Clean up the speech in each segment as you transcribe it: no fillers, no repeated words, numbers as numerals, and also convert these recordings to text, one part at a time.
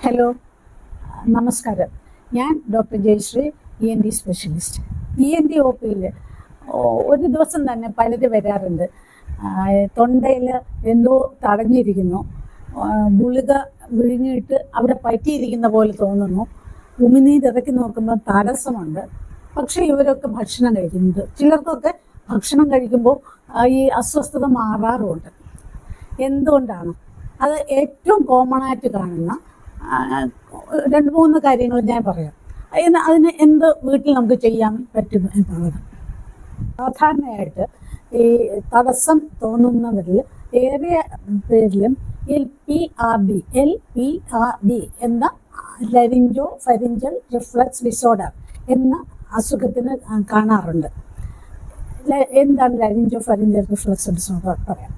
Hello, നമസ്കാരം. ഞാൻ doctor Jayashree, ENT specialist. ENT ഒ പിയിൽ ഒരു ദിവസം തന്നെ പലര് വരാറുണ്ട്. തൊണ്ടയിൽ എന്തോ തടഞ്ഞിരിക്കുന്നു, ഗുളിക വിഴുങ്ങിയിട്ട് അവിടെ പറ്റിയിരിക്കുന്ന പോലെ തോന്നുന്നു, ഉമിനീരിറക്കി നോക്കുമ്പോൾ തടസ്സമുണ്ട്. പക്ഷേ ഇവരൊക്കെ ഭക്ഷണം കഴിക്കുന്നുണ്ട്. ചിലർക്കൊക്കെ ഭക്ഷണം കഴിക്കുമ്പോൾ ഈ അസ്വസ്ഥത മാറാറുമുണ്ട്. എന്തുകൊണ്ടാണ്? അത് ഏറ്റവും കോമൺ ആയിട്ട് കാണുന്ന 2-3 കാര്യങ്ങൾ ഞാൻ പറയാം. അതിന് എന്ത് വീട്ടിൽ നമുക്ക് ചെയ്യാൻ പറ്റും എന്നുള്ളത്. സാധാരണയായിട്ട് ഈ തടസ്സം തോന്നുന്നവരിൽ ഏറിയ പേരിലും LPRD എന്ന ലരിഞ്ചോ ഫരിഞ്ചൽ റിഫ്ലക്സ് ഡിസോർഡർ എന്ന അസുഖത്തിന് കാണാറുണ്ട്. എന്താണ് ലരിഞ്ചോ ഫരിഞ്ചൽ റിഫ്ലക്സ് ഡിസോർഡർ? പറയാം.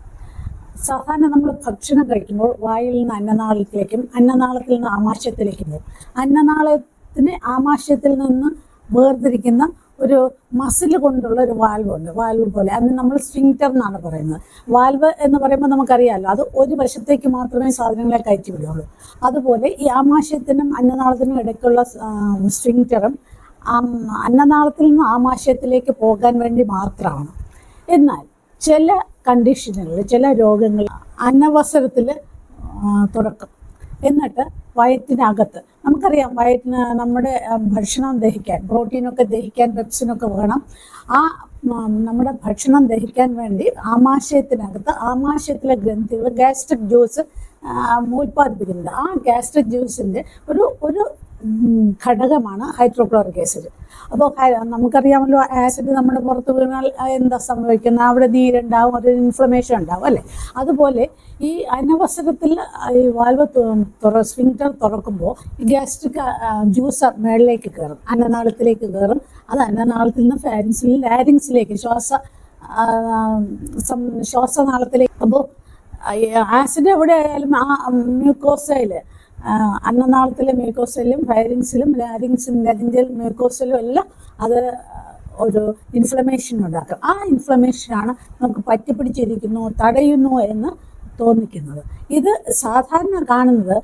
സാധാരണ നമ്മൾ ഭക്ഷണം കഴിക്കുമ്പോൾ വായിൽ നിന്ന് അന്നനാളത്തിലേക്കും അന്നനാളത്തിൽ നിന്ന് ആമാശയത്തിലേക്കും പോകും. അന്നനാളത്തിന് ആമാശയത്തിൽ നിന്ന് വേർതിരിക്കുന്ന ഒരു മസിൽ കൊണ്ടുള്ള ഒരു വാൽവുണ്ട്, വാൽവ് പോലെ. അതിന് നമ്മൾ സ്ഫിങ്ക്റ്റർ എന്നാണ് പറയുന്നത്. വാൽവ് എന്ന് പറയുമ്പോൾ നമുക്കറിയാമല്ലോ, അത് ഒരു വശത്തേക്ക് മാത്രമേ സാധനങ്ങളെ കയറ്റി വിടുകയുള്ളൂ. അതുപോലെ ഈ ആമാശയത്തിനും അന്നനാളത്തിനും ഇടയ്ക്കുള്ള സ്ഫിങ്ക്റ്ററും അന്നനാളത്തിൽ നിന്ന് ആമാശയത്തിലേക്ക് പോകാൻ വേണ്ടി മാത്രമാണ്. എന്നാൽ ചില കണ്ടീഷനുകളിൽ, ചില രോഗങ്ങൾ അന്നവസരത്തിൽ തുറക്കും. എന്നിട്ട് വയറ്റിനകത്ത്, നമുക്കറിയാം വയറ്റിന് നമ്മുടെ ഭക്ഷണം ദഹിക്കാൻ, പ്രോട്ടീനൊക്കെ ദഹിക്കാൻ പെപ്സിനൊക്കെ വേണം. ആ നമ്മുടെ ഭക്ഷണം ദഹിക്കാൻ വേണ്ടി ആമാശയത്തിനകത്ത് ആമാശയത്തിലെ ഗ്രന്ഥികൾ ഗാസ്ട്രിക് ജ്യൂസ് ഉൽപ്പാദിപ്പിക്കുന്നുണ്ട്. ആ ഗാസ്ട്രിക് ജ്യൂസിൻ്റെ ഒരു ഘടകമാണ് ഹൈഡ്രോക്ലോറിക് ആസിഡ്. അപ്പോൾ നമുക്കറിയാമല്ലോ, ആസിഡ് നമ്മുടെ പുറത്ത് വീണാൽ എന്താ സംഭവിക്കുന്നത്? അവിടെ നീരുണ്ടാവും, ഒരു ഇൻഫ്ലമേഷൻ ഉണ്ടാവും, അല്ലേ? അതുപോലെ ഈ അനവസരത്തിൽ ഈ വാൽവ് സ്ഫിങ്ക്റ്റർ തുറക്കുമ്പോൾ ഈ ഗാസ്ട്രിക് ജ്യൂസ് മേളിലേക്ക് കയറും, അന്നനാളത്തിലേക്ക് കയറും. അത് അന്നനാളത്തിൽ നിന്ന് ഫാരിങ്സിൽ ലാരിങ്സിലേക്ക് ശ്വാസനാളത്തിലേക്ക്. അപ്പോൾ ആസിഡ് എവിടെ ആയാലും ആ മ്യൂക്കോസയിൽ, അന്നനാളത്തിലെ മ്യൂക്കോസയിലും ഫാരിങ്സിലും ലാരിങ്സിലും ലാരിഞ്ചൽ മ്യൂക്കോസയിലും എല്ലാം അത് ഒരു ഇൻഫ്ലമേഷൻ ഉണ്ടാക്കും. ആ ഇൻഫ്ലമേഷനാണ് നമുക്ക് പറ്റിപ്പിടിച്ചിരിക്കുന്നു, തടയുന്നു എന്ന് തോന്നിക്കുന്നത്. ഇത് സാധാരണ കാണുന്നത്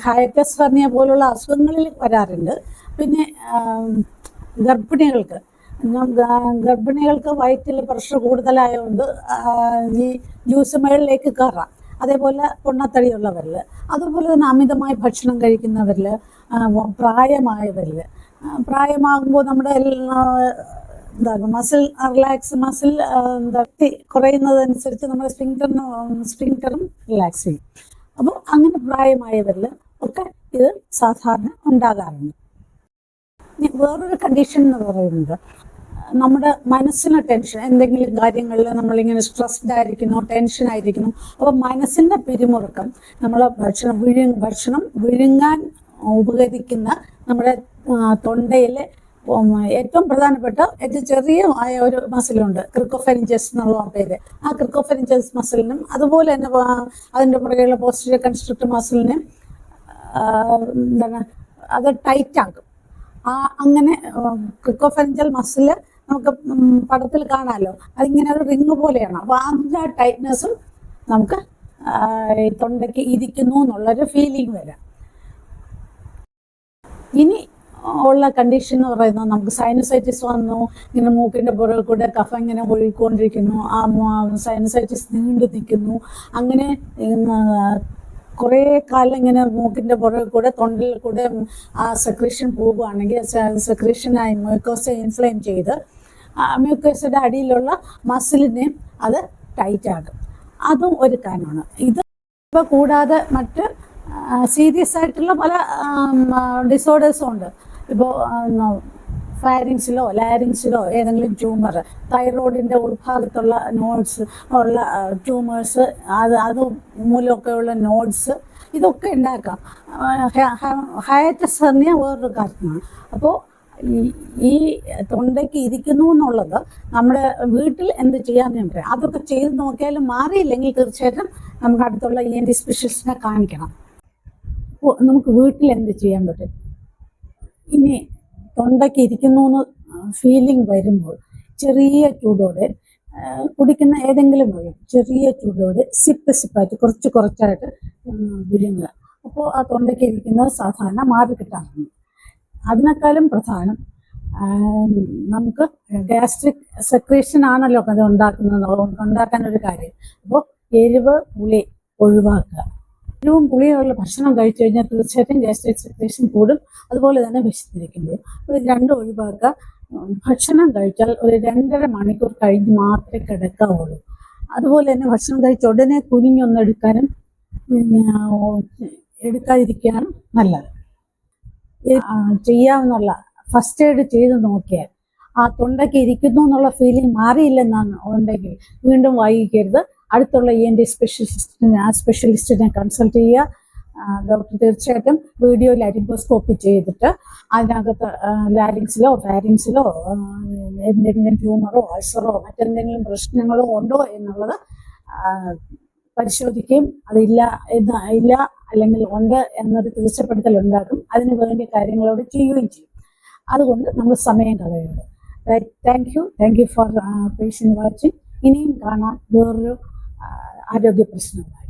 ഹയറ്റസ് ഹെർണിയ പോലുള്ള അസുഖങ്ങളിൽ വരാറുണ്ട്. പിന്നെ ഗർഭിണികൾക്ക് വയറ്റിൽ പ്രഷർ കൂടുതലായതുകൊണ്ട് ഈ ജ്യൂസ് മേളിലേക്ക് കയറാം. അതേപോലെ പൊണ്ണത്തടിയുള്ളവരിൽ, അതുപോലെ തന്നെ അമിതമായി ഭക്ഷണം കഴിക്കുന്നവരിൽ, പ്രായമായവരിൽ. പ്രായമാകുമ്പോൾ നമ്മുടെ മസിൽ കുറയുന്നതനുസരിച്ച് നമ്മുടെ സ്ഫിങ്ക്റ്ററും റിലാക്സ് ചെയ്യും. അപ്പോൾ അങ്ങനെ പ്രായമായവരിൽ ഒക്കെ ഇത് സാധാരണ ഉണ്ടാകാറുണ്ട്. വേറൊരു കണ്ടീഷൻ എന്ന് പറയുന്നത്, നമ്മുടെ മനസ്സിന് ടെൻഷൻ, എന്തെങ്കിലും കാര്യങ്ങളിൽ നമ്മളിങ്ങനെ സ്ട്രെസ്ഡ് ആയിരിക്കുന്നു, ടെൻഷൻ ആയിരിക്കുന്നു. അപ്പോൾ മനസ്സിൻ്റെ പിരിമുറുക്കം നമ്മൾ ഭക്ഷണം വിഴുങ്ങാൻ ഉപകരിക്കുന്ന നമ്മുടെ തൊണ്ടയിലെ ഏറ്റവും പ്രധാനപ്പെട്ട ഏറ്റവും ചെറിയ ആയ ഒരു മസിലുണ്ട്, ക്രിക്കോഫെറിഞ്ചസ് എന്നുള്ള പേര്. ആ ക്രിക്കോഫെറിഞ്ചസ് മസിലിനും അതുപോലെ തന്നെ അതിൻ്റെ പുറകെയുള്ള പോസ്റ്റീരിയർ കൺസ്ട്രക്റ്റർ മസിലിനും അത് ടൈറ്റാക്കും. അങ്ങനെ ക്രിക്കോഫെറിഞ്ചൽ മസിൽ നമുക്ക് പടത്തിൽ കാണാമല്ലോ, അതിങ്ങനെ ഒരു റിങ് പോലെയാണ്. അപ്പോൾ അതിൻ്റെ ടൈറ്റ്നെസ്സും നമുക്ക് തൊണ്ടയ്ക്ക് ഇരിക്കുന്നു എന്നുള്ളൊരു ഫീലിംഗ് വരാം. ഇനി ഉള്ള കണ്ടീഷൻ എന്ന് പറയുന്നത്, നമുക്ക് സൈനസൈറ്റിസ് വന്നു, ഇങ്ങനെ മൂക്കിൻ്റെ പുറകെ കൂടെ കഫം ഇങ്ങനെ ഒഴുകിക്കൊണ്ടിരിക്കുന്നു, ആ സൈനസൈറ്റിസ് നീണ്ടു നിൽക്കുന്നു. അങ്ങനെ കുറേ കാലം ഇങ്ങനെ മൂക്കിൻ്റെ പുറകെ കൂടെ തൊണ്ടയിൽ കൂടെ ആ സെക്രീഷൻ പോവുകയാണെങ്കിൽ, സെക്രീഷനായി മ്യൂക്കോസ ഇൻഫ്ലെയിം ചെയ്ത് മ്യൂക്കോസയുടെ അടിയിലുള്ള മസിലിനെ അത് ടൈറ്റ് ആകും. അതും ഒരു കാരണമാണ്. ഇത് കൂടാതെ മറ്റ് സീരിയസ് ആയിട്ടുള്ള പല ഡിസോർഡേഴ്സും ഉണ്ട്. ഇപ്പോൾ ഫാരിങ്സിലോ ലാരിങ്സിലോ ഏതെങ്കിലും ട്യൂമർ, തൈറോയിഡിൻ്റെ ഉൾഭാഗത്തുള്ള നോഡ്സ് ഉള്ള ട്യൂമേഴ്സ്, അത് മൂലമൊക്കെയുള്ള നോഡ്സ്, ഇതൊക്കെ ഉണ്ടാക്കാം. ഹയറ്റസ് ഹെർണിയ വേറൊരു കാര്യമാണ്. അപ്പോൾ ഈ തൊണ്ടയ്ക്ക് ഇരിക്കുന്നു എന്നുള്ളത് നമ്മുടെ വീട്ടിൽ എന്ത് ചെയ്യാമെന്ന് ഞാൻ പറയാം. അതൊക്കെ ചെയ്ത് നോക്കിയാലും മാറിയില്ലെങ്കിൽ തീർച്ചയായിട്ടും നമുക്ക് അടുത്തുള്ള ENT സ്പെഷ്യലിസ്റ്റിനെ കാണിക്കണം. അപ്പോൾ നമുക്ക് വീട്ടിൽ എന്ത് ചെയ്യാൻ പറ്റും? ഇനി തൊണ്ടയ്ക്ക് ഇരിക്കുന്നു എന്ന് ഫീലിംഗ് വരുമ്പോൾ ചെറിയ ചൂടോടെ കുടിക്കുന്ന ഏതെങ്കിലും വെള്ളം ചെറിയ ചൂടോടെ സിപ്പായിട്ട് കുറച്ചായിട്ട് വിഴുങ്ങുക. അപ്പോൾ ആ തൊണ്ടയ്ക്ക് ഇരിക്കുന്നത് സാധാരണ മാറി കിട്ടാറുണ്ട്. അതിനേക്കാളും പ്രധാനം നമുക്ക് ഗ്യാസ്ട്രിക് സെക്രീഷൻ ആണല്ലോ അത് ഉണ്ടാക്കാനൊരു കാര്യം. അപ്പോൾ എരിവ് പുളി ഒഴിവാക്കുക. എരിവും പുളിയുള്ള ഭക്ഷണം കഴിച്ചു കഴിഞ്ഞാൽ തീർച്ചയായിട്ടും ഗ്യാസ്ട്രിക് സെക്രീഷൻ കൂടും, അതുപോലെ തന്നെ വിശന്നിരിക്കുമ്പോൾ. ഇത് രണ്ടും ഒഴിവാക്കുക. ഭക്ഷണം കഴിച്ചാൽ ഒരു 2.5 മണിക്കൂർ കഴിഞ്ഞ് മാത്രമേ കിടക്കാവുള്ളൂ. അതുപോലെ തന്നെ ഭക്ഷണം കഴിച്ച ഉടനെ കുനിഞ്ഞൊന്നെടുക്കാനും എടുക്കാതിരിക്കാനും നല്ലത്. ചെയ്യാവുന്നുള്ള ഫസ്റ്റ് എയ്ഡ് ചെയ്ത് നോക്കിയാൽ ആ തൊണ്ടയ്ക്ക് ഇരിക്കുന്നു എന്നുള്ള ഫീലിംഗ് മാറിയില്ലെന്നാണ് ഉണ്ടെങ്കിൽ വീണ്ടും വൈകിക്കരുത്. അടുത്തുള്ള ENT സ്പെഷ്യലിസ്റ്റിനെ കൺസൾട്ട് ചെയ്യുക. ഡോക്ടർ തീർച്ചയായിട്ടും വീഡിയോ ലാരിംഗോസ്കോപ്പി ചെയ്തിട്ട് അതിനകത്ത് ലാരിങ്സിലോ ഫാരിങ്സിലോ എന്തെങ്കിലും ട്യൂമറോ അൾസറോ മറ്റെന്തെങ്കിലും പ്രശ്നങ്ങളോ ഉണ്ടോ എന്നുള്ളത് പരിശോധിക്കുകയും അതില്ല അല്ലെങ്കിൽ ഉണ്ട് എന്നൊരു തീർച്ചപ്പെടുത്തലുണ്ടാകും. അതിന് വേണ്ട കാര്യങ്ങളോട് ചെയ്യുകയും ചെയ്യും. അതുകൊണ്ട് നമ്മൾ സമയം കളയരുത്. Thank you for patient watching. ഇനിയും കാണാം വേറൊരു ആരോഗ്യ പ്രശ്നമായി.